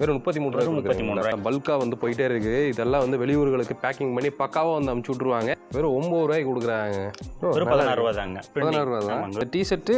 வெறும் 33 ரூபாய் பல்கா வந்து போயிட்டே இருக்கு. இதெல்லாம் வந்து வெளியூர்களுக்கு பேக்கிங் பண்ணி பக்காவா வந்து அமுச்சு விட்டுருவாங்க. வெறும் 9 ரூபாய்க்கு கொடுக்குறாங்க. ஒரு 16 ரூபா தாங்க. 16 ரூபா தான். டி ஷர்ட்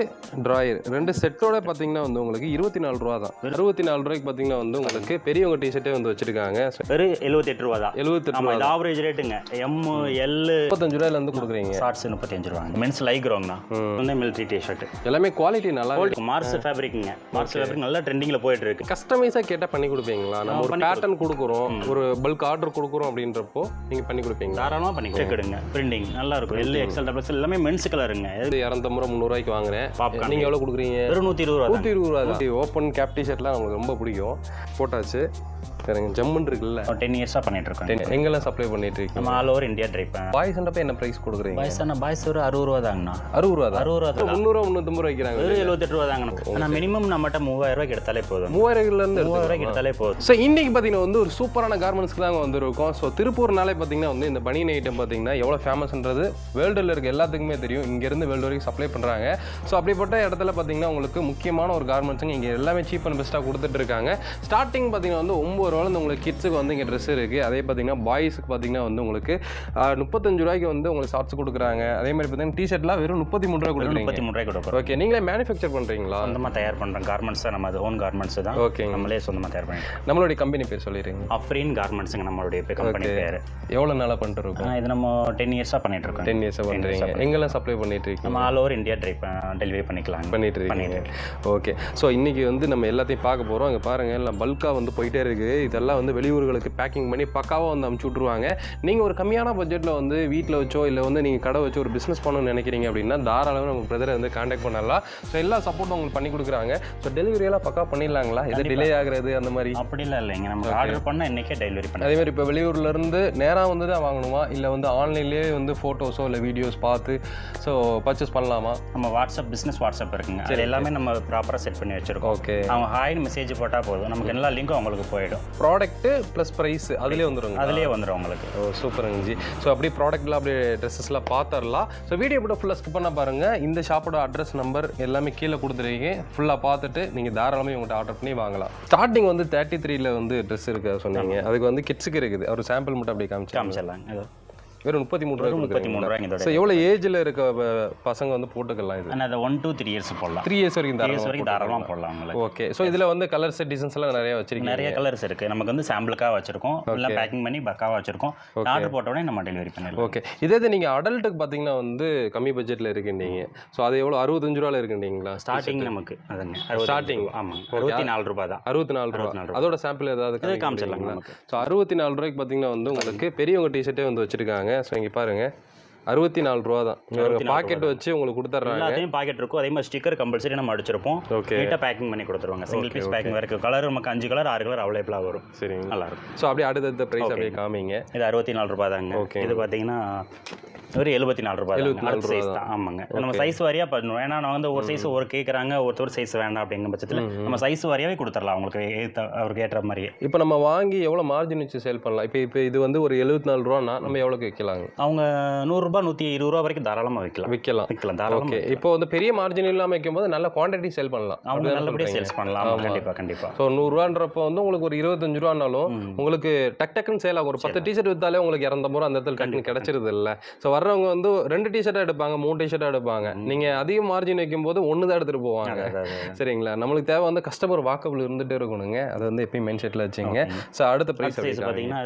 டிராயர் ரெண்டு செட்டோட பாத்தீங்கன்னா வந்து உங்களுக்கு 24 ரூபா தான். 64 ரூபாய்க்கு பாத்தீங்கன்னா வந்து உங்களுக்கு பெரியவங்க டி ஷர்ட்டே வந்து வச்சிருக்காங்க. வெறும் 78 ரூபா தான். 78 ரூபா. இது ஆவரேஜ் ரேட்டுங்க. எம் எல் 35 ரூபாயில இருந்து கொடுக்குறீங்க. ஷார்ட்ஸ் 35 ரூபா. மென்ஸ் லைக் ரோங்கண்ணா. வந்து மிலிட்டரி டி ஷர்ட் எல்லாமே குவாலிட்டி நல்லா இருக்கு. மார்ஸ் ஃபேப்ரிக்ங்க. மார்ஸ் ஃபேப்ரிக் நல்லா ட்ரெண்டிங்ல போயிட்டு இருக்கு. கஸ்டமைஸா கேட்டா பண்ணி கொடுப்பீங்களா? நம்ம ஒரு பேட்டர்ன் கொடுக்குறோம், ஒரு பல்க் ஆர்டர் கொடுக்குறோம் அப்படின்றப்போ நீங்க பண்ணி கொடுப்பீங்களா? தாராளமா பண்ணி கொடுங்க. பிரிண்டிங் நல்லா இருக்கும். எல் எக்ஸ்எல் டபுள் எக்ஸ்எல் எல்லாமே மென்ஸ் கலருங்க. 250 300 ரூபாய்க்கு வாங்குறேன். நீங்க எவ்வளவு கொடுக்குறீங்க? வெறும் 120 ரூபா. 120 ரூபா தான். ஓப்பன் கேப் டி ஷர்ட்லாம் நமக்கு ரொம்ப பிடிக்கும். போட்டாச்சு. சரிங்க, ஜம்முன்னு இருக்குல்ல. 10 இயர்ஸா பண்ணிட்டு இருக்கோம். எங்கெல்லாம் சப்ளை பண்ணிட்டு இருக்கீங்க? நம்ம ஆல் ஓவர் இந்தியா ட்ரை பண்ணோம். பாய்ஸ் அண்டப்ப என்ன பிரைஸ் கொடுக்குறீங்க? பாய்ஸ் ஒரு 60 ரூபா தாங்கண்ணா. 60 ரூபா தான். 60 ரூபா தான். 300 350 ரூபாய் வைக்கிறாங்க. வெறும் 78 ரூபா தாங்கண்ணா. ஆனா மினிமம் நம்மட்ட 3000 ரூபாய்க்கு எடுத்தாலே போதும். 3000 இருந்து 3000 ரூபாய்க்கு எடுத்தாலே போதும். ஸோ இன்னைக்கு பார்த்தீங்கன்னா வந்து ஒரு சூப்பரான கார்மெண்ட்ஸ்க்கு தாங்க வந்துருக்கோம். ஸோ திருப்பூர்னாலே பார்த்தீங்கன்னா வந்து இந்த பனியன் ஐட்டம் பார்த்தீங்கன்னா எவ்வளோ ஃபேமஸ்ன்றது வேர்ல்டில் இருக்க எல்லாத்துக்குமே தெரியும். இங்கேருந்து வேர்ல்டு வரைக்கும் சப்ளை பண்ணுறாங்க. ஸோ அப்படிப்பட்ட இடத்துல பார்த்தீங்கன்னா உங்களுக்கு முக்கியமான ஒரு கார்மெண்ட்ஸுங்க இங்கே எல்லாமே சீப் அண்ட் பெஸ்ட்டாக கொடுத்துட்டு இருக்காங்க. ஸ்டார்டிங் பார்த்தீங்கன்னா வந்து 9 ரூபாயிலேருந்து உங்களுக்கு கிட்ஸுக்கு வந்து இங்கே ட்ரெஸ் இருக்குது. அதே பார்த்தீங்கன்னா பாய்ஸுக்கு பார்த்தீங்கன்னா வந்து உங்களுக்கு 35 ரூபாய்க்கு வந்து உங்களுக்கு ஷார்ட்ஸ் கொடுக்குறாங்க. அதே மாதிரி பார்த்தீங்கன்னா டி ஷர்ட்லாம் வெறும் 33 ரூபாய் கொடுக்குறீங்க. 33 ரூபாய் கொடுக்குறோம். ஓகே, நீங்களே மேனுஃபேக்சர் பண்ணுறீங்களா? சொந்தமாக தயார் பண்ணுறோம். கார்மெண்ட்ஸ் தான் நம்ம ஓன் கார்மெண்ட்ஸ் தான். ஓகே, நம்மளே சொந்தமாக தயார் பண்ணிட்டோம். நம்மளுடைய கம்பெனி பேர் சொல்லிடுறீங்க. அஃப்ரீன் கார்மெண்ட்ஸுங்க நம்மளுடைய கம்பெனி பேர். எவ்வளோ நாளாக பண்ணிட்டு இருக்கோம்? இது நம்ம 10 இயர்ஸாக பண்ணிட்டு இருக்கோம். 10 இயர்ஸாக பண்ணுறீங்க. எங்கெல்லாம் சப்ளை பண்ணிட்டு இருக்கீங்க? நம்ம ஆல் ஓவர் இந்தியா டெலிவரி பண்ணிட்டு இருக்கீங்க. ஓகே, ஸோ இன்னைக்கு வந்து நம்ம எல்லாத்தையும் பார்க்க போகிறோம். அங்கே பாருங்கள், எல்லாம் பல்காக வந்து போயிட்டே இருக்குது. இதெல்லாம் வந்து வெளியூர்களுக்கு பேக்கிங் பண்ணி பக்காவாக வந்து அமுச்சு விட்ருவாங்க. நீங்கள் ஒரு கம்மியான பட்ஜெட்டில் வந்து வீட்டில் வச்சோ இல்லை வந்து நீங்கள் கடை வச்சு ஒரு பிஸ்னஸ் பண்ணணும்னு நினைக்கிறீங்க அப்படின்னா தாராளமாக நம்ம பிரதரை வந்து கான்டாக்ட் பண்ணலாம். ஸோ எல்லா சப்போர்ட்டும் உங்களுக்கு பண்ணி கொடுக்குறாங்க. ஸோ டெலிவரியெல்லாம் பக்கா பண்ணிடலாங்களா? எது டிலே ஆகுறது அந்த மாதிரி? அப்படிலாம் இல்லைங்க. நம்ம ஆர்டர் பண்ணால் இன்றைக்கே டெலிவரி பண்ணி. அதே மாதிரி இப்போ வெளியூர்லேருந்து நேராக வந்து தான் வாங்கணுமா இல்லை வந்து ஆன்லைன்லேயே வந்து ஃபோட்டோஸோ இல்லை வீடியோஸ் பார்த்து ஸோ பர்ச்சேஸ் பண்ணலாமா? நம்ம பிஸ்னஸ் வாட்ஸ்அப் இருக்குங்க. அது எல்லாமே நம்ம ப்ராப்பராக செட் பண்ணி வச்சிருக்கோம். ஓகே, அவங்க ஹாய்னு மெசேஜ் போட்டால் போதும், நமக்கு எல்லா லிங்க்கும் அவங்களுக்கு போயிடும். ப்ராடக்ட்டு ப்ளஸ் ப்ரைஸ் அதுலேயே வந்துடும். அதுலேயே வந்துடும் உங்களுக்கு. ஓ, சூப்பருங்க ஜி. ஸோ அப்படியே ப்ராடக்ட்லாம் அப்படியே ட்ரெஸ்ஸஸ்லாம் பார்த்துடலாம். ஸோ வீடியோ போட்டு ஃபுல்லாக ஸ்கிப் பண்ண பாருங்கள். இந்த ஷாப்போட அட்ரஸ் நம்பர் எல்லாமே கீழே கொடுத்துருக்கீங்க. ஃபுல்லாக பார்த்துட்டு நீங்கள் தாராளமாக உங்கள்கிட்ட ஆர்டர் பண்ணி வாங்கலாம். ஸ்டார்டிங் வந்து 33ல வந்து ட்ரெஸ் இருக்கு சொன்னீங்க. அதுக்கு வந்து கிட்ஸுக்கு இருக்குது. ஒரு சாம்பிள் மட்டும் அப்படியே காமிச்சிடலாம். வெறும் 33 ரூபாய். ஸோ எவ்வளோ ஏஜில் இருக்க பசங்க வந்து போட்டுக்கலாம்? இது அது 1 to 3 இயர்ஸ் போடலாம். 3 இயர்ஸ் வரைக்கும் தாராளமாக போடலாம் உங்களுக்கு. ஓகே, ஸோ இதில் வந்து கலர்ஸ் டிசைன்ஸ் எல்லாம் நிறைய வச்சிருக்கீங்க. நிறைய கலர்ஸ் இருக்குது. நமக்கு வந்து சாம்பிளுக்காக வச்சிருக்கோம். எல்லாம் பேக்கிங் பண்ணி பக்காவாக வச்சிருக்கோம். ஆர்டர் போட்ட உடனே நம்ம டெலிவரி பண்ணிடலாம். ஓகே, இதே நீங்கள் அடல்ட்டுக்கு பார்த்தீங்கன்னா வந்து கம்மி பட்ஜெட்டில் இருக்குன்னீங்க. ஸோ அது எவ்வளோ 65 ரூபாயில் இருக்குன்னீங்களா? ஸ்டார்டிங் நமக்கு அதுங்க ஸ்டார்டிங். ஆமாம், 64 ரூபாய் தான். 64 ரூபா. அதோட சாம்பிள் ஏதாவது காமிச்சிடலாங்க. ஸோ 64 ரூபாய்க்கு பார்த்தீங்கன்னா வந்து உங்களுக்கு பெரியவங்க டிஷர்ட்டே வந்து வச்சிருக்காங்க. ஸோ இங்கே பாருங்க, 64 ரூபா தான். பாக்கெட் வச்சு உங்களுக்கு கொடுத்துட்றாங்க. எல்லாத்தையும் பாக்கெட் இருக்கும். அதே மாதிரி ஸ்டிக்கர் கம்பல்சரி நம்ம அடிச்சிருப்போம். ஓகே, நீட்டாக பேக்கிங் பண்ணி கொடுத்துருவாங்க. சிங்கிள் பீஸ் பேக்கிங் வரைக்கும். கலர் நமக்கு 5 கலர் 6 கலர் அவைலபிளாக வரும். சரி, நல்லா இருக்கும். ஸோ அப்படியே அடுத்த ப்ரைஸ் அப்படியே காமிங்க. இது 64 ரூபா தாங்க. ஓகே, இது பார்த்தீங்கன்னா ஒரு 74 ரூபாய். 74 சைஸ் தான். ஆமாங்க, நம்ம சைஸ் வாரியாக பண்ணுவோம். ஏன்னா நான் வந்து ஒரு சைஸ் ஒரு கேட்குறாங்க, ஒருத்தர் சைஸ் வேண்டாம் அப்படிங்கிற பட்சத்தில் நம்ம சைஸ் வாரியாகவே கொடுத்துடலாம் அவங்களுக்கு அவருக்கு ஏற்ற மாதிரியே. இப்போ நம்ம வாங்கி எவ்வளோ மார்ஜின் வச்சு சேல் பண்ணலாம்? இப்போ இது வந்து ஒரு 74 ரூபான்னா நம்ம எவ்வளோக்கு விற்கலாங்க? அவங்க 100 ரூபா 120 ரூபா வரைக்கும் தாராளமாக விற்கலாம் தாராளமாக. ஓகே, இப்போ வந்து பெரிய மார்ஜின் இல்லாமல் வைக்கும்போது நல்ல குவான்டிட்டி சேல் பண்ணலாம். அவங்க நல்லபடியாக சேல்ஸ் பண்ணலாம். கண்டிப்பாக. ஸோ 100 ரூபான்றப்போ வந்து உங்களுக்கு ஒரு 25 ரூபானாலும் உங்களுக்கு டக்குன்னு சேல் ஆகும். ஒரு 10 டிஷர்ட் விற்றாலே உங்களுக்கு 250 ரூபா அந்த இடத்துல டக்குன்னு கிடைச்சிருது இல்லை? ஸோ வர்றவங்க வந்து 2 டிஷர்ட்டாக எடுப்பாங்க, 3 டிஷர்ட்டாக எடுப்பாங்க. நீங்கள் அதிக மார்ஜின் வைக்கும்போது 1 தான் எடுத்துகிட்டு போவாங்க. சரிங்களா? நம்மளுக்கு தேவை வந்து கஸ்டமர் வாக்கபிள் இருந்துகிட்டே இருக்கணுங்க. அது வந்து எப்பயும் மெயின் ஷெட்டில் வச்சுங்க. ஸோ அடுத்த ப்ரைஸ் பார்த்தீங்கன்னா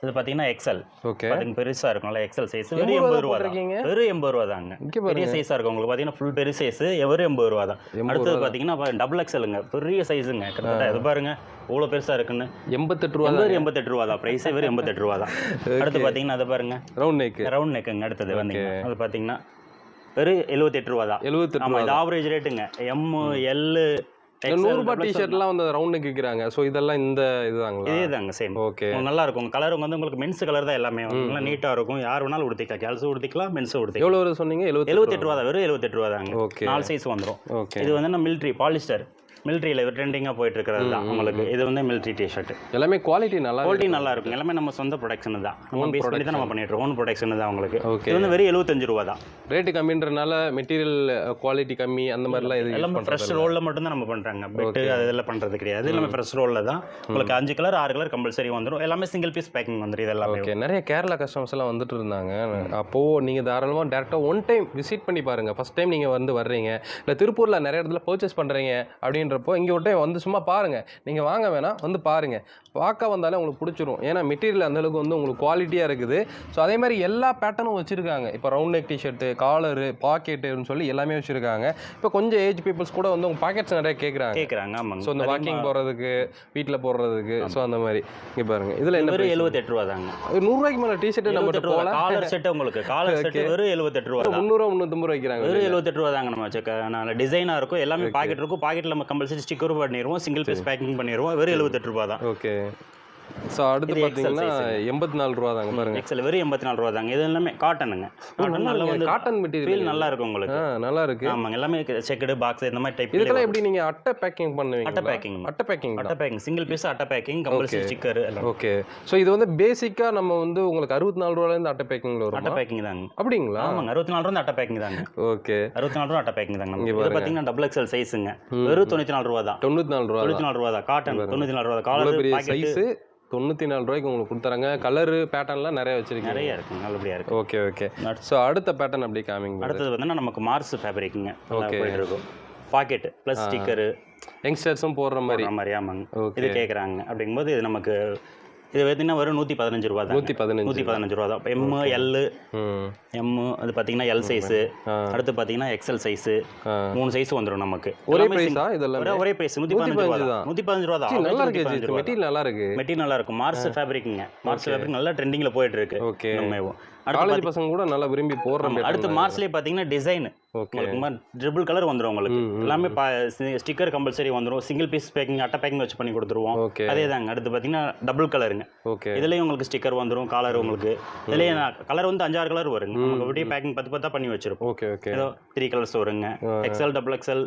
இது பார்த்தீங்கன்னா எக்ஸல். ஓகே, பெருசாக இருக்கும்ல எக்ஸல் சைஸ். வெறும் 80 ரூபா தான். வெறும் 80 ரூபா தாங்க. பெரிய சைஸாக இருக்கும் உங்களுக்கு. பார்த்தீங்கன்னா ஃபுல் பெரிய சைஸ் வெறும் 80 ரூபா தான். அடுத்தது பார்த்தீங்கன்னா டபுள் எக்ஸலுங்க. பெரிய சைஸுங்க. கிட்டத்தட்ட இது பாருங்க இவ்வளோ பெருசாக இருக்குன்னு. 88 ரூபா. 88 ரூபா தான் ப்ரைஸே. வெறும் 88 ரூபா தான். அடுத்து பார்த்தீங்கன்னா அதை பாருங்க, ரவுண்ட் நெக்குங்க. அடுத்தது வந்தீங்கன்னா அது பார்த்தீங்கன்னா வெறும் 78 ரூபா தான். 78 ரூபா. இது ஆவரேஜ் ரேட்டுங்க. எம் எல் 100 ரூபாய் டிஷர்ட்லாம் வந்து ரவுண்ட் விற்கிறாங்க. ஸோ இதெல்லாம் இந்த இதுதாங்களா? இதேதாங்க, சேம். ஓகே, நல்லா இருக்கும். கலர் வந்து உங்களுக்கு மென்ஸ் கலர் தான் எல்லாமே. நல்லா நீட்டாக இருக்கும். யார் வேணாலும் உடுத்திக்கலாம். கேர்ள்ஸும் உடுத்திக்கலாம், மென்ஸும் உடுத்திக்கலாம். எவ்வளோ சொன்னீங்க? 78 ரூபா தான். வெறும் 78 ரூபா தாங்க. ஓகே, 4 சைஸ் வந்துடும். ஓகே, இது வந்து நம்ம மிலிட்ரி பாலிஸ்டர் மிலிட்ரியில் ட்ரெண்டிங்காக போயிட்டு இருக்கிறது தான் உங்களுக்கு. இது வந்து மிலிட்ரி டிஷர்ட். எல்லாமே குவாலிட்டி நல்லா இருக்கும். எல்லாமே நம்ம சொந்த ப்ரொடக்ஷன் தான். நம்ம பேஸ் பண்ணி தான் நம்ம பண்ணிட்டு இருக்கோம். ஓன் ப்ரொடக்ஷன் தான் உங்களுக்கு. ஓகே. இது வந்து வெறும் 75 ரூபா தான். ரேட்டு கம்மின்றனால மெட்டீரியல் குவாலிட்டி கம்மி அந்த மாதிரிலாம் இது எல்லாமே ஃப்ரெஷ் ரோலில் மட்டும் தான் நம்ம பண்ணுறாங்க. பெட்டு அதெல்லாம் பண்ணுறது கிடையாது. எல்லாமே ஃப்ரெஷ் ரோலில் தான் உங்களுக்கு 5 கலர் 6 கலர் கம்பல்சரி வந்துடும். எல்லாமே சிங்கிள் பீஸ் பேக்கிங் வந்துடும். இதெல்லாம் ஓகே. நிறைய கேரளா கஸ்டமர்ஸ் எல்லாம் வந்துட்டு இருந்தாங்க. அப்போது நீங்கள் தாராளமாக டேரெக்டாக ஒன் டைம் விசிட் பண்ணி பாருங்கள். ஃபஸ்ட் டைம் நீங்கள் வந்து வர்றீங்க, இல்லை திருப்பூரில் நிறைய இடத்துல பர்ச்சேஸ் பண்ணுறீங்க அப்படின்றப்போ இங்கே ஒரு டைம் வந்து சும்மா பாருங்கள். நீங்கள் வாங்க வேணாம், வந்து பாருங்கள். பார்க்க வந்தாலே உங்களுக்கு பிடிச்சிரும். ஏன்னா மெட்டீரியல் அந்தளவுக்கு வந்து உங்களுக்கு குவாலிட்டியாக இருக்குது. ஸோ அதே மாதிரி எல்லா பேட்டர்னும் வச்சுருக்காங்க. இப்போ ரவுண்ட் நெக் டிஷர்ட்டு, காலரு, பாக்கெட்டுன்னு சொல்லி எல்லாமே வச்சுருக்காங்க. இப்போ கொஞ்சம் ஏஜ் பீப்புள்ஸ் கூட வந்து உங்கள் பாக்கெட்ஸ் நிறைய கேட்குறாங்க. ஆமாங்க. ஸோ இந்த வாக்கிங் போகிறதுக்கு, வீட்டில் போடுறதுக்கு. ஸோ அந்த மாதிரி இங்கே பாருங்கள். இதில் என்ன 78 ரூபா தாங்க. 100 ரூபாய்க்கு மேலே டிஷர்ட் நம்ம போகலாம். காலர் செட் உங்களுக்கு காலர் செட் வெறும் 78 ரூபா. 300 350 வைக்கிறாங்க. வெறும் 78 ரூபா தாங்க. நம்ம டிசைனாக இருக்கும். எல்லாமே பாக்கெட் இருக்கும். பாக்கெட்டில் நம்ம கம்பல்சரி ஸ்டிக்கர் பண்ணிடுவோம். சிங்கிள் பீஸ் பேக்கிங் பண்ணிடுவோம். வெறும் 78 ரூபா தான். ஓகே. ஸோ அடுத்து பார்த்தீங்கன்னா 84 ரூபா தாங்க பாருங்க. எக்ஸல் வெறும் 84 ரூபா தாங்க. இது எல்லாமே காட்டனுங்க. காட்டன் நல்லா வந்து காட்டன் மெட்டீரியல் நல்லா இருக்கும் உங்களுக்கு. நல்லா இருக்கு. ஆமாங்க. எல்லாமே செக்குடு பாக்ஸ் இந்த மாதிரி டைப். இதெல்லாம் எப்படி நீங்க அட்டை பேக்கிங் பண்ணுவீங்க? அட்டை பேக்கிங் சிங்கிள் பீஸ் அட்டை பேக்கிங் கம்பல்சரி ஸ்டிக்கர் எல்லாம். ஓகே. ஸோ இது வந்து பேசிக்கா நம்ம வந்து உங்களுக்கு 64 ரூபாயில இருந்து அட்டை பேக்கிங்ல வரும். அட்டை பேக்கிங் தாங்க. அப்படிங்களா? ஆமாங்க. 64 ரூபா அட்டை பேக்கிங் தாங்க. ஓகே. 64 ரூபா அட்டை பேக்கிங் தாங்க. இது பார்த்தீங்கன்னா டபுள் எக்ஸல் சைஸுங்க. வெறும் 94 ரூபா தான். 94 ரூபா தான். காட்டன் 94 ரூபா தான். காலர் சைஸ் 94 ரூபாய்க்கு உங்களுக்கு கொடுத்துறாங்க. கலரு பேட்டர்ன்லாம் நிறைய வச்சிருக்கீங்க. நிறைய இருக்குங்க. நல்லபடியா இருக்கு. Okay okay. ஸோ அடுத்த பேட்டர்ன் அப்படி காமிங்க. அடுத்தது வந்து நமக்கு மார்ஸ் ஃபேப்ரிக்குங்க. ஓகே. இருக்கும் பாக்கெட் ப்ளஸ் ஸ்டிக்கரு யங்ஸ்டர்ஸும் போடுற மாதிரி. ஆமாங்க. இது கேட்குறாங்க அப்படிங்கும்போது இது நமக்கு இது பார்த்தீங்கன்னா வெறும் 115 ரூபா தான். 115 ரூபா தான். எம் அது பார்த்தீங்கன்னா எல் சைஸு, அடுத்து பார்த்தீங்கன்னா எக்ஸல் சைஸு, 3 சைஸ் வந்துடும் நமக்கு. ஒரே பிரைஸா? இதெல்லாம் ஒரே பிரைஸ் 115 ரூபா தான். 115 ரூபா தான். நல்லா இருக்கு. மெட்டீரியல் நல்லா இருக்கு. மெட்டீரியல் நல்லா இருக்கும். மார்ஸ் ஃபேப்ரிக்குங்க. மார்ஸ் ஃபேப்ரிக் நல்லா ட்ரெண்டிங்கில் போயிட்டு இருக்கு. ஓகே. காலேஜ் பசங்க கூட நல்லா விரும்பி போடுறாங்க. அடுத்து மார்ஸ்லேயே பார்த்தீங்கன்னா டிசைன் உங்களுக்கு ட்ரிபிள் கலர் வந்துடும் உங்களுக்கு. எல்லாமே ஸ்டிக்கர் கம்பல்சரி வந்துடும். சிங்கிள் பீஸ் பேக்கிங் அட்டை பேக்கிங் வச்சு பண்ணி கொடுத்துருவோம். அதே தாங்க. அடுத்து பார்த்தீங்கன்னா டபுள் கலருங்க. ஓகே. இதுலேயும் உங்களுக்கு ஸ்டிக்கர் வந்துடும். காலர் உங்களுக்கு இதுலேயே கலர் வந்து 5-6 கலர் வருங்க. நமக்கு அப்படியே பேக்கிங் 10 பண்ணி வச்சிருப்போம். Okay okay. ஏதோ 3 கலர்ஸ் வருங்க. XL, double XL,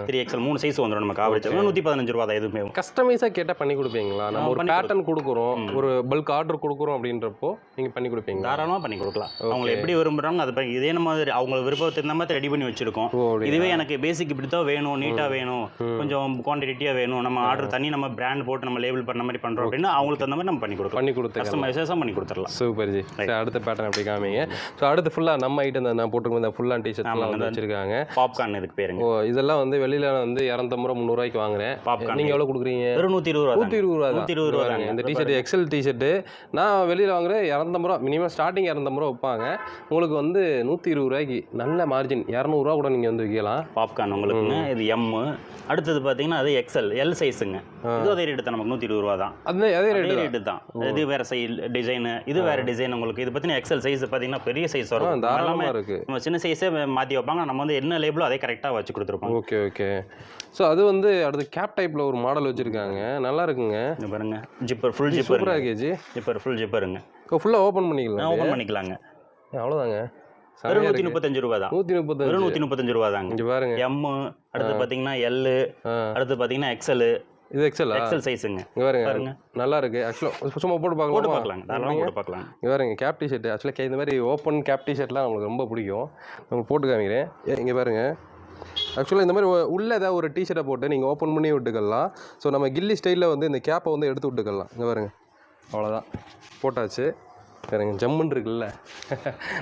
3XL 3 size வந்துடும் நமக்கு. ஆவரேஜ் 115 ரூபா தான். எதுவுமே கஸ்டமைஸாக கேட்டால் பண்ணி கொடுப்பீங்களா? நம்ம ஒரு பேட்டர்ன் கொடுக்குறோம், ஒரு பல்க் ஆர்டர் கொடுக்குறோம் அப்படின்றப்போ நீங்கள் பண்ணி கொடுப்பீங்க? தாராளமாக பண்ணி கொடுக்கலாம். அவங்க எப்படி விரும்புகிறாங்க அது இதே நம்ம அவங்க விருப்பத்தை இந்த மாதிரி ரெடி பண்ணி வச்சிருக்கோம். இதுவே எனக்கு பேசிக் இப்படி தான் வேணும், நீட்டாக வேணும், கொஞ்சம் குவான்டிட்டியாக வேணும், நம்ம ஆர்டர் தண்ணி நம்ம பிராண்ட் போட்டு நம்ம லேபிள் பண்ண மாதிரி பண்ணுறோம் அப்படின்னா அவங்களுக்கு தகுந்த மாதிரி நம்ம பண்ணி கொடுத்து கஸ்டமைசேஷன் பண்ணி கொடுத்துடலாம். Super G. அடுத்த பேட்டர்ன் அப்படி காமிங்க. ஸோ அடுத்து ஃபுல்லாக நம்ம ஐட்டம் தான் நான் போட்டுருக்கேன். ஃபுல்லாக டிஷர்ட்லாம் வந்து வச்சிருக்காங்க. பாப்கார்ன் இதுக்கு பேருங்க. ஓ, இதெல்லாம் வந்து வெளியில் வந்து 250 300 ரூபாய்க்கு வாங்குறேன். பாப்கார்ன் நீங்கள் எவ்வளோ கொடுக்குறீங்க? வெறும் 120 ரூபா. 120 ரூபா தான். 120 ரூபா தாங்க. இந்த டிஷர்ட் எக்ஸல் டிஷர்ட்டு நான் வெளியில் வாங்குறேன் 250 ரூபா. மினிமம் ஸ்டார்டிங் 250 ரூபா வைப்பாங்க. உங்களுக்கு வந்து 120 ரூபாய்க்கு நல்ல மார்ஜின். 200 ரூபா கூட நீங்கள் வந்து விற்கலாம். பாப்கார்ன் உங்களுக்குங்க. இது எம். அடுத்தது பார்த்தீங்கன்னா அது எக்ஸல் எல் சைஸுங்க. இது அதே ரேட்டு தான். நமக்கு 120 ரூபா தான். அதே ரேட்டு தான். இது வேற டிசைனு, இது வேற டிசைன் உங்களுக்கு. இது பார்த்தீங்கன்னா எக்ஸல் சைஸ் பார்த்தீங்கன்னா பெரிய சைஸ் வரும். தாராளமாக இருக்கு. நம்ம சின்ன சைஸே மாற்றி வைப்பாங்க. நம்ம வந்து என்ன லேபிளோ அதை கரெக்டாக வச்சு கொடுத்துருப்போம். Okay okay. ஸோ அது வந்து அடுத்து கேப் டைப்பில் ஒரு மாடல் வச்சுருக்காங்க. நல்லா இருக்குங்க. இங்கே பாருங்க. Zipper full zipper. சூப்பராக கேஜி. ஜிப்பர் ஃபுல் ஜிப்பருங்க. ஃபுல்லாக ஓப்பன் பண்ணிக்கலாம். ஓப்பன் பண்ணிக்கலாங்க. அவ்வளோதாங்க. வெறும் 135 ரூபா தான். 135 ரூபா தாங்க. இங்க பாருங்க. எம், அடுத்து பாத்தீங்கன்னா எல், அடுத்து பாத்தீங்கன்னா எக்ஸல். இது எக்ஸல் சைஸுங்க. இங்க பாருங்க. நல்லா இருக்கு. ஆக்சுவலா சும்மா போட்டு பார்க்கலாம். தாராளமா போட்டு பார்க்கலாம். இங்க பாருங்க கேப் டி-ஷர்ட். ஆக்சுவலா இந்த மாதிரி ஓப்பன் கேப் டி-ஷர்ட்லாம் உங்களுக்கு ரொம்ப பிடிக்கும். நம்ம போட்டு காமிக்கிறேன். இங்க பாருங்க. ஆக்சுவலாக இந்த மாதிரி உள்ள ஏதாவது ஒரு டிஷர்ட்டை போட்டு நீங்கள் ஓப்பன் பண்ணி விட்டுக்கலாம். ஸோ நம்ம கில்லி ஸ்டைலில் வந்து இந்த கேப்பை வந்து எடுத்து விட்டுக்கலாம். இங்கே பாருங்க. அவ்வளோதான் போட்டாச்சு. சரிங்க. ஜம்முன்னு இருக்குல்ல,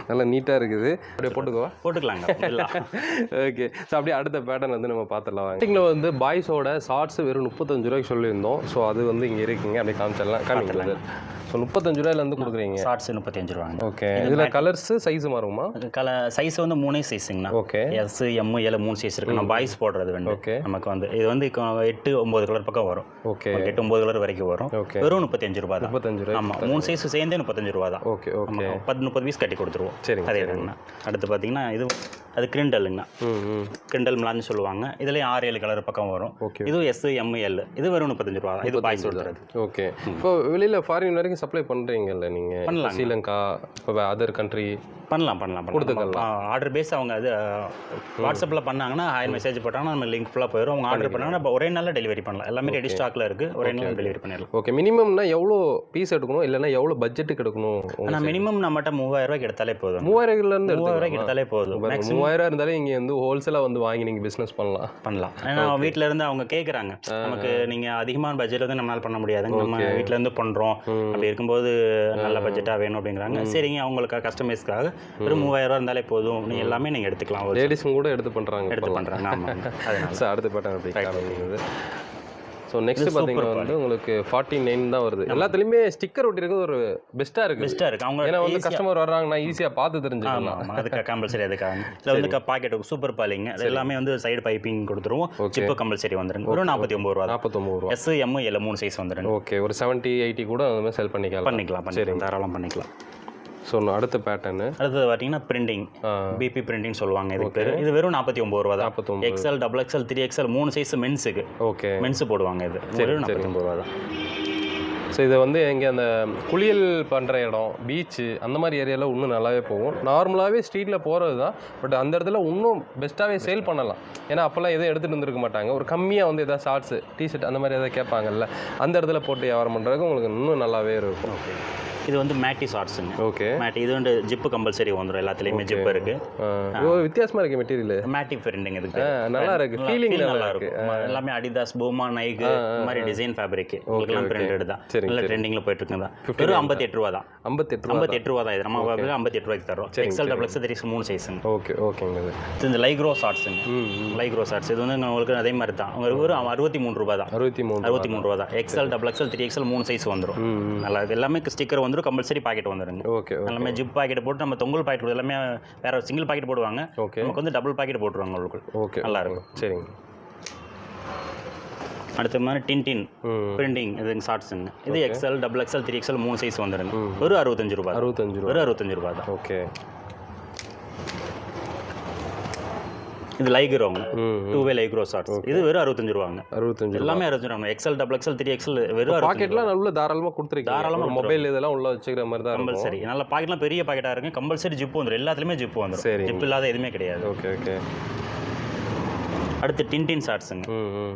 நல்லா நீட்டாக இருக்குது. அப்படியே போட்டுக்கலாங்க. ஓகே. ஸோ அப்படியே அடுத்த பேட்டர்ன் வந்து நம்ம பார்த்துடலாம். வாங்க. வந்து பாய்ஸோட ஷார்ட்ஸ் வெறும் 35 ரூபாய்க்கு சொல்லியிருந்தோம். ஸோ அது வந்து இங்கே இருக்குங்க. அப்படியே காமிச்சிடலாம். ஸோ 35 ரூபாயிலேருந்து கொடுக்குறீங்க. ஷார்ட்ஸ் 35 ரூபாங்க. ஓகே. இதில் கலர்ஸு சைஸு மாறுமா? சைஸ் வந்து 3 சைஸுங்கண்ணா. Okay. S, M, L 3 size இருக்கு. நம்ம பாய்ஸ் போடுறது வேணும். ஓகே. நமக்கு வந்து இது வந்து 8-9 கலர் பக்கம் வரும். ஓகே. 8-9 கலர் வரைக்கும் வரும். ஓகே. வெறும் 35 ரூபா தான். 35 ரூபா. ஆமாம். 3 சைஸ் சேர்ந்தே 35 ரூபா தான். Okay okay. 30 பீஸ் கட்டி கொடுத்துருவோம். சரி. அதே தாங்கண்ணா. அடுத்து பார்த்தீங்கன்னா இது அது கிரிண்டலுங்கண்ணா. கிரிண்டல் மிளான்னு சொல்லுவாங்க. இதுலேயும் 6-7 கலர் பக்கம் வரும். இது SML. இது வெறும் 35 ரூபா. இது பாய்ஸ் கொடுத்துறது. ஓகே. இப்போ வெளியில் ஃபாரின் வரைக்கும் சப்ளை பண்ணுறீங்கல்ல நீங்கள்? பண்ணலாம். ஸ்ரீலங்கா, இப்போ அதர் கண்ட்ரி பண்ணலாம் ஆர்டர் பேஸ். அவங்க அது வாட்ஸ்அப்பில் பண்ணாங்கன்னா ஹாய் மெசேஜ் போட்டாங்கன்னா நம்ம லிங்க் ஃபுல்லாக போயிடும். அவங்க ஆர்டர் பண்ணாங்கன்னா இப்போ ஒரே நாளில் டெலிவரி பண்ணலாம். எல்லாமே ரெடி ஸ்டாக்கில் இருக்குது. ஒரே நாளில் டெலிவரி பண்ணிடலாம். ஓகே. மினிமம்னா எவ்வளோ பீஸ் எடுக்கணும், இல்லைன்னா எவ்வளோ பட்ஜெட்டுக்கு எடுக்கணும்? ஆனால் மினிமம் நம்மகிட்ட 3000 ரூபாய்க்கு எடுத்தாலே போதும். 3000 ரூபாய்க்கு எடுத்தாலே போதும். 3000 இருந்தாலே இங்கே வந்து ஹோல்சேலாக வந்து வாங்கி நீங்கள் பிஸ்னஸ் பண்ணலாம். ஏன்னா வீட்டில் இருந்து அவங்க கேட்குறாங்க, நமக்கு நீங்கள் அதிகமான பட்ஜெட் வந்து நம்மளால் பண்ண முடியாதுங்க, நம்ம வீட்டில் இருந்து பண்ணுறோம், அப்படி இருக்கும்போது நல்ல பட்ஜெட்டாக வேணும் அப்படிங்கிறாங்க. சரிங்க, அவங்களுக்கு கஸ்டமைஸ்க்காக ஒரு 3000 ரூபா இருந்தாலே போதும், நீங்கள் எல்லாமே நீங்கள் எடுத்துக்கலாம். லேடிஸும் கூட எடுத்து பண்ணுறாங்க. ஆமாம். சார் அடுத்த பேட்டர்ன் அப்படி காமிக்கிறது. ஸோ நெக்ஸ்ட் பார்த்தீங்கன்னா வந்து உங்களுக்கு 49 தான் வருது. எல்லாத்துலேயுமே ஸ்டிக்கர் ஒட்டி இருக்கிறது ஒரு பெஸ்ட்டாக இருக்குது. அவங்க ஏன்னா வந்து கஸ்டமர் வர்றாங்கன்னா ஈஸியாக பார்த்து தெரிஞ்சுக்கலாம். அதுக்கு கம்பல்சரி அதுக்காக இதில் வந்து பாக்கெட் சூப்பர் பாலிங்க அது எல்லாமே வந்து சைடு பைப்பிங் கொடுத்துருவோம். சிப்பு கம்பல்சரி வந்துருங்க. ஒரு 49 ரூபா. 49 ரூபா. SML 3 சைஸ் வந்துருங்க. ஓகே. ஒரு 70-80 கூட அந்த மாதிரி செல் பண்ணிக்கலாம். சரி, தாராளம் பண்ணிக்கலாம். ஸோ அடுத்த பேட்டர்னு அடுத்தது பார்த்தீங்கன்னா பிரிண்டிங், BP பிரிண்டிங் சொல்லுவாங்க இதுக்கு பேர். இது வெறும் 49 ரூபா தான். XL, XXL, 3XL 3 சைஸ் மென்ஸுக்கு. ஓகே. மென்ஸு போடுவாங்க. இது வெறும் 49 ரூபா தான். ஸோ இதை வந்து எங்கே அந்த குளியல் பண்ணுற இடம், பீச்சு அந்த மாதிரி ஏரியாவில் இன்னும் நல்லாவே போகும். நார்மலாகவே ஸ்ட்ரீட்டில் போகிறது தான், பட் அந்த இடத்துல இன்னும் பெஸ்ட்டாகவே சேல் பண்ணலாம். ஏன்னா அப்போல்லாம் எதுவும் எடுத்துகிட்டு வந்துருக்க மாட்டாங்க. ஒரு கம்மியாக வந்து எதாவது ஷார்ட்ஸு, டிஷர்ட் அந்த மாதிரி எதாவது கேட்பாங்கல்ல, அந்த இடத்துல போட்டு வியாபாரம் பண்ணுறதுக்கு உங்களுக்கு இன்னும் நல்லாவே இருக்கும். ஓகே. இது வந்து மேட்டி ஷார்ட்ஸுங்க. ஓகே. மேட்டி இது வந்து ஜிப்பு கம்பல்சரி வந்துடும். எல்லாத்துலேயுமே ஜிப்பு இருக்குது. வித்தியாசமாக இருக்குது மெட்டீரியல். மேட்டி பிரிண்டிங் இதுக்கு நல்லா இருக்குது. ஃபீலிங் நல்லா இருக்கும். எல்லாமே அடிதாஸ், பூமா, நைக் இந்த மாதிரி டிசைன் ஃபேப்ரிக் உங்களுக்குலாம் பிரிண்டட் தான். நல்ல ட்ரெண்டிங்கில் போயிட்டு இருக்குங்க. வெறும் 58 ரூபா தான். 58 ரூபா தான். இது நம்ம 58 ரூபாய்க்கு தரோம். XL, XXL, 3 சைஸுங்க. ஓகே. ஓகேங்க. இந்த லைக்ரோ ஷார்ட்ஸுங்க. லைக்ரோ ஷார்ட்ஸ் இது வந்து உங்களுக்கு அதே மாதிரி தான். ஒரு 63 ரூபா தான். 63 ரூபா தான். XL, XXL, 3XL 3 சைஸ் வந்துடும். நல்லா எல்லாமே ஸ்டிக்கர் வந்துடும். கம்பல்சரி பாக்கெட் வந்துருங்க. ஓகே. எல்லாமே ஜிப் பாக்கெட் போட்டு நம்ம தொங்கல் பாக்கெட் எல்லாமே வேற சிங்கிள் பாக்கெட் போடுவாங்க. நமக்கு வந்து டபுள் பாக்கெட் போட்டுருவாங்க உங்களுக்கு. ஓகே. நல்லா இருக்கும். சரிங்க. அடுத்த மாதிரி டின்டின் பிரிண்டிங் இதுங்க ஷார்ட்ஸுங்க. இது XL, XXL, 3XL 3 சைஸ் வந்துருங்க. வெறும் 65 ரூபா. வெறும் 65 ரூபா தான். ஓகே. இது லைக்ரோங்க. 2-வே லைக்ரோ ஷார்ட்ஸ். இது வெறும் 65 ரூபாங்க. எல்லாமே 65 ரூபாங்க. XL, XXL, 3XL வெறும் பாக்கெட்லாம் நல்ல தாராளமாக கொடுத்துருக்கீங்க. தாராளமாக மொபைல் இதெல்லாம் உள்ள வச்சுக்கிற மாதிரி தான் கம்பல்சரி. நல்ல பாக்கெட்லாம் பெரிய பாக்கெட்டாக இருக்குது. கம்பல்சரி ஜிப் வந்துடும். எல்லாத்துலேயுமே ஜிப் வந்துடும். ஜிப் இல்லாத எதுவுமே கிடையாது. ஓகே. ஓகே. அடுத்து டின்டின் ஷார்ட்ஸுங்க.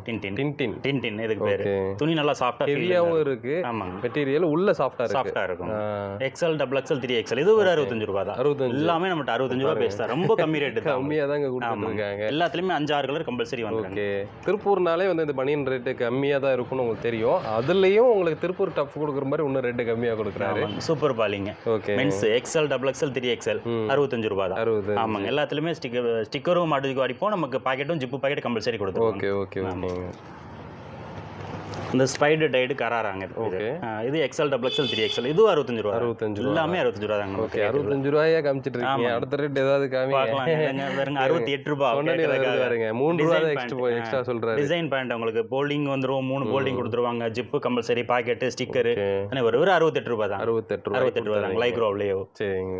டின்டின் இதுக்கு பேர். துணி நல்லா சாஃப்டாக ஹெவியாகவும் இருக்கு. ஆமாங்க. மெட்டீரியல் உள்ள சாஃப்டாக இருக்கும். XL, XXL, 3XL இது ஒரு 65 ரூபா தான். எல்லாமே நம்மகிட்ட 65 ரூபா பேஸ் தான். ரொம்ப கம்மி ரேட்டு தான். கம்மியாக தாங்க கொடுத்துருக்காங்க. எல்லாத்துலேயுமே 5-6 கலர் கம்பல்சரி வந்துருங்க. ஓகே. திருப்பூர்னாலே வந்து இந்த பனியன் ரேட்டு கம்மியாக தான் இருக்கும்னு உங்களுக்கு தெரியும். அதுலேயும் உங்களுக்கு திருப்பூர் டஃப் கொடுக்குற மாதிரி இன்னும் ரேட்டு கம்மியாக கொடுக்குறாரு. சூப்பர் பாலிங்க. Okay. Men's XL, XXL, 3XL 65 ரூபா தான். ஆமாங்க. எல்லாத்துலேயுமே ஸ்டிக்கரும் அடிப்போம். நமக்கு பாக்கெட்டும் ஜிப்பு பாக்கெட் கம்பல்சரி கொடுத்துருவோம். ஓகே. ஓகே. ஓகே. இந்த ஸ்பைடர் டைடு கராராங்க. இது XL, XXL, 3XL இது 65 ரூபா. எல்லாமே 65 ரூபா தாங்க. ஓகே. 65 ரூபாயா காமிச்சிட்டு இருக்கீங்க. அடுத்த ரேட் ஏதாவது காமிங்க. 68 ரூபா. வருங்க 3 ரூபா எக்ஸ்ட்ரா சொல்றாரு. டிசைன் பேண்ட் உங்களுக்கு போல்டிங் வந்துரும். 3 போல்டிங் கொடுத்துருவாங்க. ஜிப்பு கம்பல்சரி, பாக்கெட், ஸ்டிக்கர் ஒரு 68 ரூபா தான். 68 ரூபா தான் லைக்ரோவிலேயோ. சரிங்க.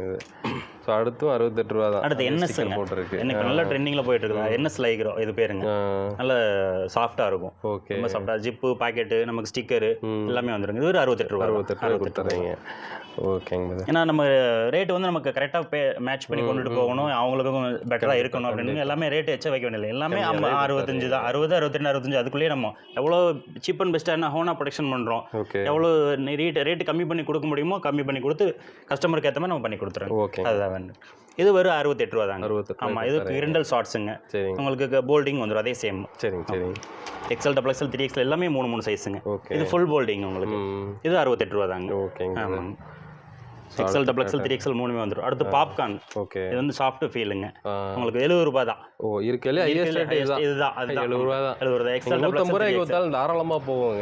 ஸோ அடுத்தும் 68 ரூபா தான். அடுத்து NS போட்டுருக்கு. எனக்கு நல்ல ட்ரெண்டிங்கில் போயிட்டு இருக்குது. NS லைக்ரோ இது பேருங்க. நல்ல சாஃப்டாக இருக்கும். ஓகே. ரொம்ப சாஃப்டாக ஜிப்பு பாக்கெட்டு நமக்கு ஸ்டிக்கரு எல்லாமே வந்துருங்க. இது ஒரு 68 ரூபா. 68 ரூபாங்க. ஓகேங்க. ஏன்னா நம்ம ரேட்டு வந்து நமக்கு கரெக்டாக மேட்ச் பண்ணி கொண்டுட்டு போகணும். அவங்களுக்கும் பெட்டராக இருக்கணும் அப்படின்னு எல்லாமே ரேட்டு எச்ச வைக்க வேண்டியது. எல்லாமே 65 தான். 60, 62, 65 அதுக்குள்ளேயே நம்ம எவ்வளோ சீப் அண்ட் பெஸ்ட்டாக ஹோனா ப்ரொடக்ஷன் பண்ணுறோம். எவ்வளோ ரேட்டு கம்மி பண்ணி கொடுக்க முடியுமோ கம்மி பண்ணி கொடுத்து கஸ்டமருக்கு ஏற்ற மாதிரி நம்ம பண்ணி கொடுத்துறோம். ஓகே. அதுதான் வேணும். இது வெறும் 68 ரூபா தாங்க. ஆமாம். இது கிரிண்டல் ஷார்ட்ஸுங்க. உங்களுக்கு போல்டிங் வந்துடும். அதே சேம். சரிங்க. XL, XXL, 3XL எல்லாமே 3 சைஸுங்க. இது ஃபுல் போல்டிங் உங்களுக்கு. இது 68 ரூபா தாங்க. ஓகேங்க. ஆமாம். XL, XXL, 3XL 3மே வந்துடும். அடுத்து பாப்கார்ன். ஓகே. இது வந்து சாஃப்ட் ஃபீலுங்க. உங்களுக்கு 70 ரூபா தான். ஓ இருக்கல இதுதான். 70 ரூபா தான். 70 ரூபா. XL, XXL கொடுத்தாலும் தாராளமா போவாங்க.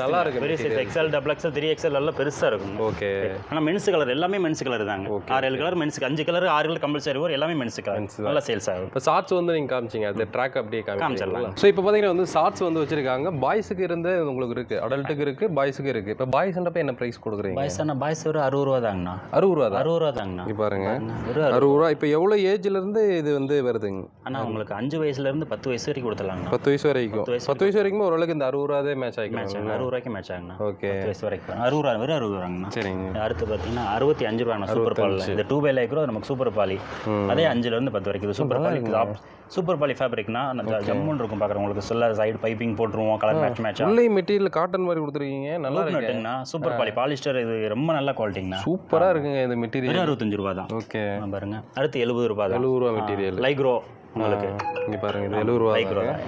நல்லா இருக்கு. பெரிய சைஸ் XL, XXL, 3XL எல்லாம் பெருசா இருக்கும். ஓகே. ஆனா மென்ஸ் கலர் எல்லாமே மென்ஸ் கலர் தாங்க. 6-7 கலர் மென்ஸ்க்கு, 5 கலர் 6 கலர் கம்பல்சரி வரும். எல்லாமே மென்ஸ் கலர். நல்லா சேல்ஸ் ஆகும். இப்போ ஷார்ட்ஸ் வந்து நீங்க காமிச்சீங்க. அது ட்ராக் அப்படியே காமிச்சிடலாம். ஸோ இப்போ பார்த்தீங்கன்னா வந்து ஷார்ட்ஸ் வந்து வச்சிருக்காங்க. பாய்ஸுக்கு இருந்து உங்களுக்கு இருக்கு, அடல்ட்டுக்கு இருக்கு, பாய்ஸுக்கு இருக்கு. இப்போ பாய்ஸ்ன்றப்ப என்ன பிரைஸ் கொடுக்குறீங்க? பாய்ஸ் ஒரு 60 ரூபா தாங்கண்ணா. 60 ரூபா தான். 60 ரூபா தாங்கண்ணா. இங்கே பாருங்க, வெறும் 60 ரூபா. இப்போ எவ்வளோ ஏஜ்லேருந்து இது வந்து வருதுங்க? ஆனால் உங்களுக்கு 5 வயசுலேருந்து 10 வயசு வரைக்கும் கொடுத்துடலாங்கண்ணா. 10 வயசு வரைக்கும். 10 வயசு வரைக்கும் ஓரளவுக்கு இந்த 60 ரூபாதே மேட்ச் ஆகிக்கும். 60 ரூபாய்க்கு மேட்ச் ஆகுங்கண்ணா. ஓகே. 10 வயசு வரைக்கும் 60 ரூபா, வெறும் 60 ரூபாங்கண்ணா. சரிங்க. அடுத்து பார்த்தீங்கன்னா 65 ரூபாண்ணா சூப்பர் பால். இந்த 2 பை லைக்ரோ நமக்கு சூப்பர் பாலி. அதே 5லேருந்து 10 வரைக்கும். இது சூப்பர் பாலி. சூப்பர் பாலி ஃபேப்ரிக்னா ஜம்முன்னு இருக்கும் பார்க்குறவங்களுக்கு. சொல்ல சைடு பைப்பிங் போட்டுருவோம், கலர் மேட்ச். உள்ளே மெட்டீரியல் காட்டன் மாதிரி கொடுத்துருக்கீங்க. நல்லா இருக்குங்கண்ணா. Super poly polyester. இது ரொம்ப நல்ல குவாலிட்டிங்கண்ணா. சூப்பராக இருக்குங்க இந்த மெட்டீரியல். 65 ரூபா தான். ஓகே பாருங்க. அடுத்து 70 ரூபா தான். 70 ரூபா மெட்டீரியல் லைக்ரோ உங்களுக்கு. இங்கே பாருங்க, இது 70 ரூபா லைக்ரோ தான்.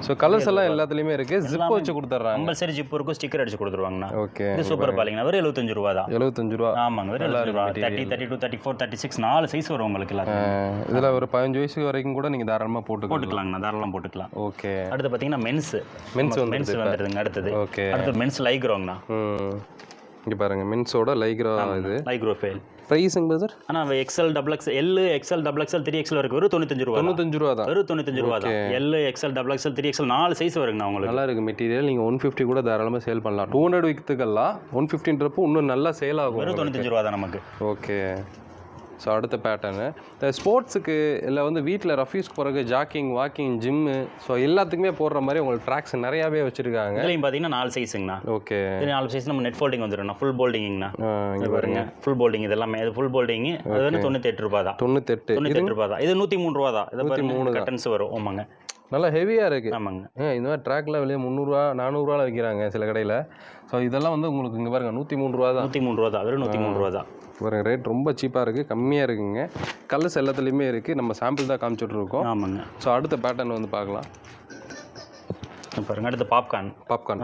ஸோ கலர்ஸ் எல்லாம் எல்லாத்துலேயுமே இருக்குது. ஜிப் வச்சு கொடுத்துட்றாங்க. கம்பல்சரி ஜிப் இருக்கும், ஸ்டிக்கர் அடிச்சு கொடுத்துருவாங்கண்ணா. ஓகே. இது சூப்பர் பாலிங்கண்ணா. வெறும் 75 ரூபா தான். 75 ரூபா. ஆமாங்க, வெறும் 75 ரூபா. 30, 32, 34, 36 4 சைஸ் வரும் உங்களுக்கு எல்லாம். இதில் ஒரு 15 வயசு வரைக்கும் கூட நீங்கள் தாராளமாக போட்டுக்கலாங்கண்ணா. தாராளமாக போட்டுக்கலாம். ஓகே. அடுத்து பார்த்தீங்கன்னா மென்ஸ் வந்துடுதுங்க. அடுத்தது ஓகே. அடுத்து மென்ஸ் லைக்ரோங்கண்ணா. இங்கே பாருங்க, மென்ஸோட லைக்ரோ. இது லைக்ரோ ஃபேல். ப்ரைஸுங்க பிரதர்? ஆனால் XL, XXL, L, XL, XXL, 3XL வரைக்கும் வெறும் 95 ரூபா. 95 ரூபா தான். வெறும் 95 ரூபா தான். L, XL, XXL, 3XL 4 size வருங்கண்ணா உங்களுக்கு. நல்லா இருக்குது மெட்டீரியல். நீங்கள் 150 கூட தாராளமாக சேல் பண்ணலாம். 200 விற்கிறதுக்கெல்லாம் 150ன்றப்போ இன்னும் நல்லா சேல் ஆகும். வெறும் 95 ரூபா தான் நமக்கு. ஓகே. ஸோ அடுத்த பேட்டர்னு இந்த ஸ்போர்ட்ஸுக்கு இல்லை வந்து வீட்டில் ரஃப்யூஸ்க்கு போகிறக்கு ஜாக்கிங், வாக்கிங், ஜிம்மு, ஸோ எல்லாத்துக்குமே போடுற மாதிரி உங்களுக்கு ட்ராக்ஸ் நிறையாவே வச்சுருக்காங்க. இதுலையும் பார்த்தீங்கன்னா 4 சைஸுங்கண்ணா. ஓகே. இது 4 சைஸ் நம்ம நெட் ஃபோல்டிங் வந்துடும்ண்ணா. ஃபுல் போல்டிங்ண்ணா. இங்கே பாருங்க, ஃபுல் போல்டிங். இது எல்லாமே இது ஃபுல் போல்டிங். அது வந்து 98 ரூபா தான். 98 ரூபா தான். இது 103 ரூபா தான். இது 3 கட்டன்ஸ் வரும். ஆமாங்க, நல்லா ஹெவியாக இருக்குது. ஆமாங்க. இந்த மாதிரி ட்ராக்ல வெளியே 300 ரூபா 400 ரூபாவில் விற்கிறாங்க சில கடையில். ஸோ இதெல்லாம் வந்து உங்களுக்கு இங்கே பாருங்கள் 103 ரூபா தான். 103 ரூபா தான். வெறும் 103 ரூபா தான். பாருங்க, ரேட் ரொம்ப சீப்பாக இருக்குது, கம்மியாக இருக்குங்க. கலர்ஸ் எல்லாத்துலேயுமே இருக்குது. நம்ம சாம்பிள் தான் காமிச்சுட்ருக்கோம். ஆமாங்க. ஸோ அடுத்த பேட்டர்ன் வந்து பார்க்கலாம். பாருங்க, அடுத்து பாப்கார்ன்.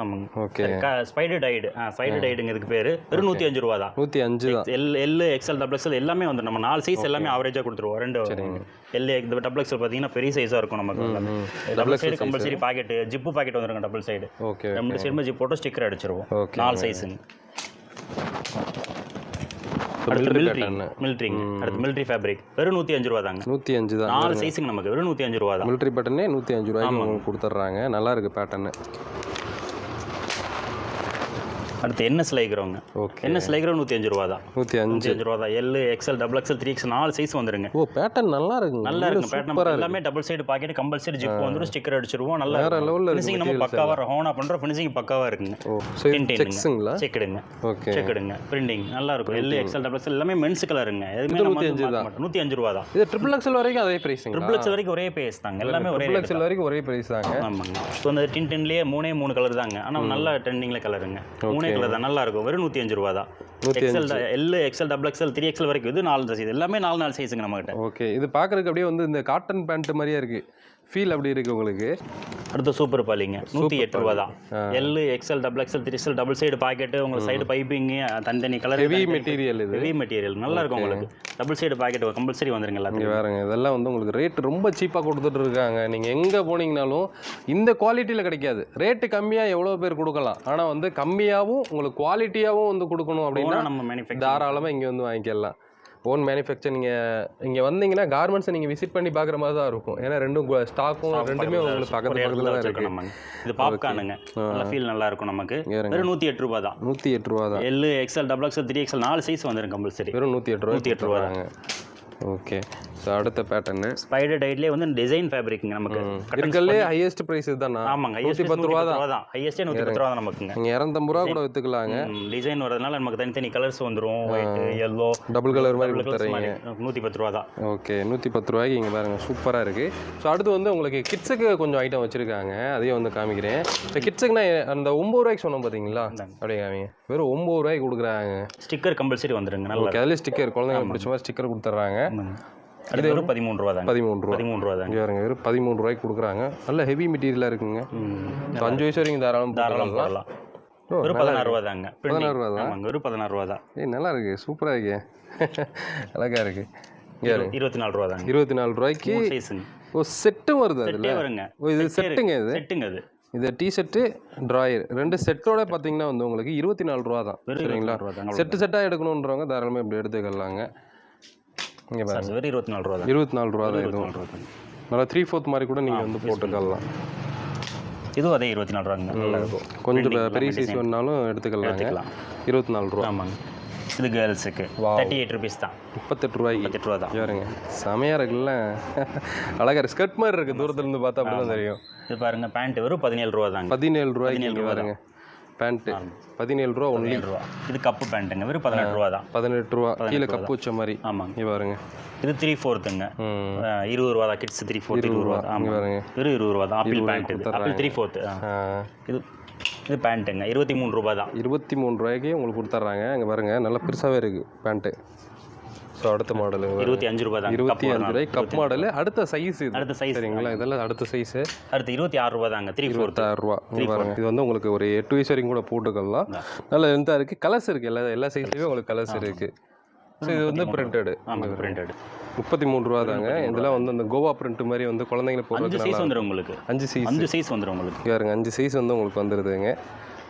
ஆமாங்க. ஓகே. Spider tide. ஸ்பைடர் டைடுங்க இதுக்கு பேர். வெறும் 105 ரூபா தான். 105 தான். L, XL, XXL எல்லாமே வந்து நம்ம 4 சைஸ் எல்லாமே ஆவரேஜாக கொடுத்துருவோம். 2 L, XXL பார்த்தீங்கன்னா பெரிய சைஸாக இருக்கும் நமக்கு. Double side compulsory pocket, zip pocket வந்துருங்க. Double side. ஓகே. 2 சைடுமே ஜிப் போட்டு ஸ்டிக்கர் அடிச்சிருவோம். 4 சைஸுங்க. அடுத்து மிலிட்ரிங்க. அடுத்து மிலிட்ரி ஃபேப்ரிக். வெறும் 105 ரூபா தாங்க. 105 தான். 4 சைஸுங்க நமக்கு. வெறும் 105 ரூபா தான். மிலிட்ரி பேட்டர்னே 105 ரூபாய்க்கு உங்களுக்கு கொடுத்துட்றாங்க. நல்லா இருக்குது பேட்டர்னு. அடுத்து NS லைக்ரோங்க. ஓகே. NS லைக்ரோ 105 ரூபா தான். 105 ரூபா தான். L, XL, XXL, 3XL 4 size வந்துருங்க. ஓ, பேட்டர்ன் நல்லா இருக்குங்க. நல்லா இருக்கு பேட்டர்ன். எல்லாமே double side packet, compulsory zip வந்துரும், ஸ்டிக்கர் அடிச்சிருவோம். நல்லா வேற லெவல்ல ஃபினிஷிங் நம்ம பக்காவா ஹோனா பண்ற ஃபினிஷிங் பக்காவா இருக்குங்க. ஓ, செக்ஸ்ங்களா? செக்டுங்க. ஓகே. செக்டுங்க. பிரிண்டிங் நல்லா இருக்கும். L, XL, XXL எல்லாமே மென்ஸ் கலருங்க. எதுமே நம்ம 105 ரூபா தான். இது XXL வரைக்கும் அதே பிரைஸ்ங்க. XXL வரைக்கும் ஒரே பிரைஸ் தாங்க. எல்லாமே ஒரே XXL வரைக்கும் ஒரே பிரைஸ் தாங்க. ஆமாங்க. இப்போ அந்த டின்லயே 3 கலர் தாங்க. ஆனா நல்ல ட்ரெண்டிங்ல கலருங்க. 3 கலர் தான். நல்லா இருக்கும். வெறும் 105 ரூபா தான். XL, L, XL, XXL, 3XL வரைக்கும் இது 4 சைஸ். எல்லாமே 4 சைஸுங்க நம்ம கிட்ட. ஓகே. இது பார்க்கறதுக்கு அப்படியே வந்து இந்த காட்டன் பேண்ட் மாதிரியே இருக்கு. ஃபீல் அப்படி இருக்கு உங்களுக்கு. அடுத்து சூப்பர் பாலிங்க. 108 ரூபா தான். L, XL, XXL, 3XL double side packet, உங்களுக்கு சைடு பைப்பிங், தனித்தனி கலர். Heavy material. இது ஹெவி மெட்டீரியல் நல்லா இருக்கும் உங்களுக்கு. டபுள் சைடு பாக்கெட் கம்பல்சரி வந்துருங்க எல்லாத்துக்கும். வேறங்க, இதெல்லாம் வந்து உங்களுக்கு ரேட் ரொம்ப சீப்பாக கொடுத்துட்டு இருக்காங்க. நீங்கள் எங்கே போனீங்கனாலும் இந்த குவாலிட்டியில் கிடைக்காது. ரேட்டு கம்மியாக எவ்வளோ பேர் கொடுக்கலாம். ஆனால் வந்து கம்மியாகவும் உங்களுக்கு குவாலிட்டியாகவும் வந்து கொடுக்கணும் அப்படின்னா நம்ம மேனுஃபேக்சர் தாராளமாக இங்கே வந்து வாங்கிக்கலாம். Own manufacture. நீங்கள் இங்கே வந்தீங்கன்னா கார்மெண்ட்ஸை நீங்கள் விசிட் பண்ணி பார்க்குற மாதிரி தான் இருக்கும். ஏன்னா ரெண்டும் ஸ்டாக்கும் ரெண்டுமே உங்களுக்கு பக்கத்தில் தான் இருக்கு. இது பாப்கார்னுங்க. நல்லா ஃபீல் நல்லா இருக்கும் நமக்கு. வெறும் 108 ரூபா தான். 108 ரூபா தான். L, XL, XXL, 3XL 4 size வந்துரும் கம்பல்சரி. வெறும் 108 ரூபா தாங்க. ஓகே. ஸோ அடுத்த பேட்டர்னு ஸ்பைடர் டைட்லேயே வந்து டிசைன் ஃபேப்ரிக்ங்க நமக்கு. இருக்கலே ஹையஸ்ட் ப்ரைஸ் இதுதானா? ஆமாங்க. 110 ரூபா தான். ஹையஸ்டே 110 ரூபா தான் நமக்குங்க. நீங்கள் 250 ரூபா கூட விற்றுக்கலாங்க. டிசைன் வரதுனால நமக்கு தனித்தனி கலர்ஸ் வந்துடும். ஒயிட், எல்லோ, டபுள் கலர் மாதிரி கொடுத்துறீங்க. 110 ரூபா தான். ஓகே. 110 ரூபாய்க்கு இங்கே பாருங்க, சூப்பராக இருக்குது. ஸோ அடுத்து வந்து உங்களுக்கு கிட்ஸுக்கு கொஞ்சம் ஐட்டம் வச்சுருக்காங்க. அதையும் வந்து காமிக்கிறேன். இப்போ கிட்ஸுக்குன்னா அந்த 9 ரூபாய்க்கு சொன்னோம் பார்த்தீங்களா? அப்படியே காமிங்க. வெறும் 9 ரூபாய்க்கு கொடுக்குறாங்க. ஸ்டிக்கர் கம்பல்சரி வந்துருங்க. நல்லா அதிலே ஸ்டிக்கர் குழந்தைங்க பிடிச்ச மாதிரி ஸ்டிக்கர் கொடுத்துட்றாங்க. இது வெறும் 13 ரூபா தான். 13 ரூபா தான். பாருங்க, வெறும் 13 ரூபாய்க்கு கொடுக்குறாங்க. நல்ல ஹெவி மெட்டீரியலாக இருக்குங்க. 5 வயசு வரைக்கும் தாராளம் போடலாம். வெறும் 16 ரூபா தாங்க. 16 ரூபா தான். வெறும் 16 ரூபா தான். நல்லா இருக்கு, சூப்பராக இருக்கு, அழகா இருக்கு. 24 ரூபா தாங்க. 24 ரூபாய்க்கு சைஸுங்க. ஓ, செட்டும் வருது அதில். வருங்க. ஓ, இது செட்டுங்க. இது செட்டுங்க. இது டிஷர்ட்டு, ட்ராயர் 2 செட்டோட பார்த்தீங்கன்னா வந்து உங்களுக்கு 24 ரூபா தான். சரிங்களா? செட்டாக எடுக்கணுன்றவங்க தாராளமாக இப்படி எடுத்துக்கலாங்க. இங்கே பாருங்க, வெறும் 24 ரூபா தான். 24 ரூபா தான். இதுவும் நல்லா 3/4 மாதிரி கூட நீங்கள் வந்து போட்டுக்கலாம். இதுவும் அதே 24 ரூபாங்க. நல்லா இருக்கும். கொஞ்சம் பெரிய சைஸ் வேணாலும் எடுத்துக்கலாம். 24 ரூபா. ஆமாங்க. இது கேர்ள்ஸுக்கு 38 rupees தான். 38 ரூபாய்க்கு 38 ரூபா தான். பாருங்க செமையாக இருக்குல்ல, அழகாக ஸ்கர்ட் மாதிரி இருக்குது, தூரத்துலேருந்து பார்த்தா அப்படி தான் தெரியும். இது பாருங்க பேண்ட் வெறும் 17 ரூபா தாங்க. 17 ரூபாய்க்கு பாருங்க பேண்ட்டு 17 ரூபா ஒன்லி. ரூபா. இது கப்பு பேண்ட்டுங்க வெறும் 18 ரூபா தான். 18 ரூபா கீழே கப்பு வச்ச மாதிரி. ஆமாங்க. இங்கே பாருங்க இது 3/4ங்க 20 ரூபா தான். கிட்ஸ் 3/4 20 ரூபா தான். ஆமாம் பாருங்க வெறும் 20 ரூபா தான். ஆப்பிள் பேண்ட் இது ஆப்பிள் 3/4. இது பேண்ட்டுங்க 23 ரூபா தான். 23 ரூபாய்க்கு உங்களுக்கு கொடுத்துட்றாங்க. அங்கே பாருங்க நல்லா பெருசாகவே இருக்குது பேண்ட்டு. ஸோ அடுத்த மாடலு 25 ரூபா தான். 25 ரூபாய் கப் மாடலு. அடுத்த சைஸ் இது. அடுத்த சைஸ் சரிங்களா, இதெல்லாம் அடுத்த சைஸு. அடுத்து 26 ரூபா தாங்க. 26 ரூபா பாருங்க. இது வந்து உங்களுக்கு ஒரு 8 வயசு வரைக்கும் கூட போட்டுக்கலாம். நல்ல லென்த்தாக இருக்குது. கலர்ஸ் இருக்குது, எல்லா சைஸ்லேயுமே உங்களுக்கு கலர்ஸ் இருக்குது. ஸோ இது வந்து பிரிண்டடு. ஆமாம் பிரிண்டடு 33 ரூபா தாங்க. இதெல்லாம் வந்து அந்த கோவா பிரிண்ட் மாதிரி வந்து குழந்தைங்களை போடுறது. 5 சைஸ் வந்துடும் உங்களுக்கு. 5 சைஸ் வந்துடும் உங்களுக்கு. பாருங்க 5 சைஸ் வந்து உங்களுக்கு வந்துடுதுங்க.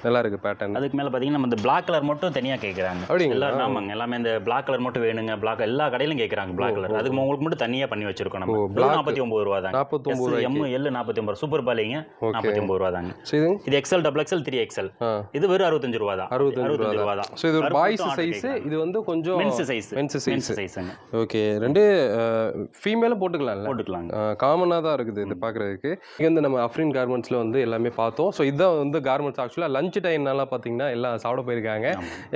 நல்லா இருக்குது பேட்டர்ன். அதுக்கு மேலே பார்த்தீங்கன்னா நம்ம இந்த பிளாக் கலர் மட்டும் தனியாக கேட்குறாங்க. எல்லாரும் ஆமாங்க எல்லாமே இந்த பிளாக் கலர் மட்டும் வேணுங்க. பிளாக் எல்லா கடையிலும் கேட்குறாங்க பிளாக் கலர். அதுக்கு உங்களுக்கு மட்டும் தனியாக பண்ணி வச்சிருக்கோம் நம்ம. 49 ரூபா தாங்க. 49 எம் எல் 49 சூப்பர் பாலிங்க 49 ரூபா தாங்க. இது எக்ஸ்எல் டபுள் எக்ஸ்எல் 3XL இது வெறும் 65 ரூபா தான். 65 ரூபா தான். ஸோ இது ஒரு பாய்ஸ் சைஸ். இது வந்து கொஞ்சம் மென்ஸ் சைஸுங்க. ஓகே, ரெண்டு ஃபீமேலும் போட்டுக்கலாம். காமனாக தான் இருக்குது இது பார்க்குறதுக்கு. இங்கே வந்து நம்ம அஃப்ரின் கார்மெண்ட்ஸில் வந்து எல்லாமே பார்த்தோம். ஸோ இதுதான் வந்து கார்மெண்ட்ஸ். ஆக்சுவலாக லஞ்ச் டைம்னால பார்த்தீங்கன்னா எல்லாம் சாப்பிட போயிருக்காங்க.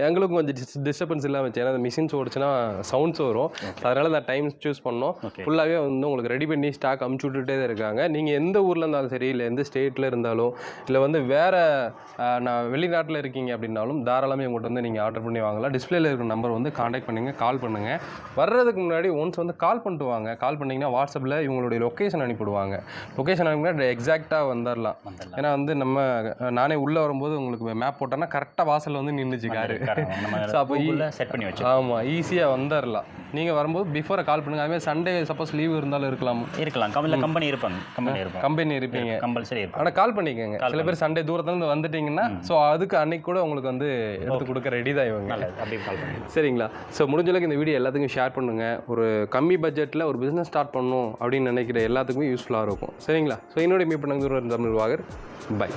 எங்களுக்கும் கொஞ்சம் டிஸ்டர்பன்ஸ் இல்லாமல் வச்சு, ஏன்னா மிஷின்ஸ் ஓடிச்சுன்னா சவுண்ட்ஸ் வரும். அதனால நான் டைம் சூஸ் பண்ணோம். ஃபுல்லாகவே வந்து உங்களுக்கு ரெடி பண்ணி ஸ்டாக் அமுச்சு விட்டுட்டே தான் இருக்காங்க. நீங்கள் எந்த ஊரில் இருந்தாலும் சரி, இல்லை எந்த ஸ்டேட்டில் இருந்தாலும், இல்லை வந்து வேறு நான் வெளிநாட்டில் இருக்கீங்க அப்படின்னாலும் தாராளமாக உங்கள்கிட்ட வந்து நீங்கள் ஆர்டர் பண்ணி வாங்கலாம். டிஸ்பிளேல இருக்கிற நம்பர் வந்து காண்டாக்ட் பண்ணுங்கள், கால் பண்ணுங்கள். வர்றதுக்கு முன்னாடி ஒன்ஸ் வந்து கால் பண்ணிட்டு வாங்க. கால் பண்ணிங்கன்னா வாட்ஸ்அப்பில் இவங்களுடைய லொக்கேஷன் அனுப்பிவிடுவாங்க. லொக்கேஷன் அனுப்பினா எக்ஸாக்டாக வந்துடலாம். ஏன்னா வந்து நானே உள்ளே வரும்போது உங்களுக்கு மேப் போட்டோன்னா கரெக்டாக வாசலில் வந்து நின்றுச்சு காரு. ஸோ அப்போ செட் பண்ணி வச்சு ஆமாம் ஈஸியாக வந்துடலாம். நீங்கள் வரும்போது பிஃபோரை கால் பண்ணுங்கள். அதுமாதிரி சண்டே சப்போஸ் லீவ் இருந்தாலும் இருக்கலாம். கம்பெனி இருப்பீங்க கம்பல்சரி. ஆனால் கால் பண்ணிக்கோங்க. சில பேர் சண்டே தூரத்துலேருந்து வந்துட்டீங்கன்னா ஸோ அதுக்கு அன்னைக்கு கூட உங்களுக்கு வந்து எடுத்து கொடுக்க ரெடி தான் இவங்க. அப்படி கால் பண்ணுங்க. சரிங்களா? ஸோ முடிஞ்ச அளவுக்கு இந்த வீடியோ எல்லாத்துக்கும் ஷேர் பண்ணுங்கள். ஒரு கம்மி பட்ஜெட்டில் ஒரு பிஸ்னஸ் ஸ்டார்ட் பண்ணணும் அப்படின்னு நினைக்கிற எல்லாத்துக்குமே யூஸ்ஃபுல்லாக இருக்கும். சரிங்களா? ஸோ என்னோட மீட் பண்ணுங்க தமிழ் வாகர். பை.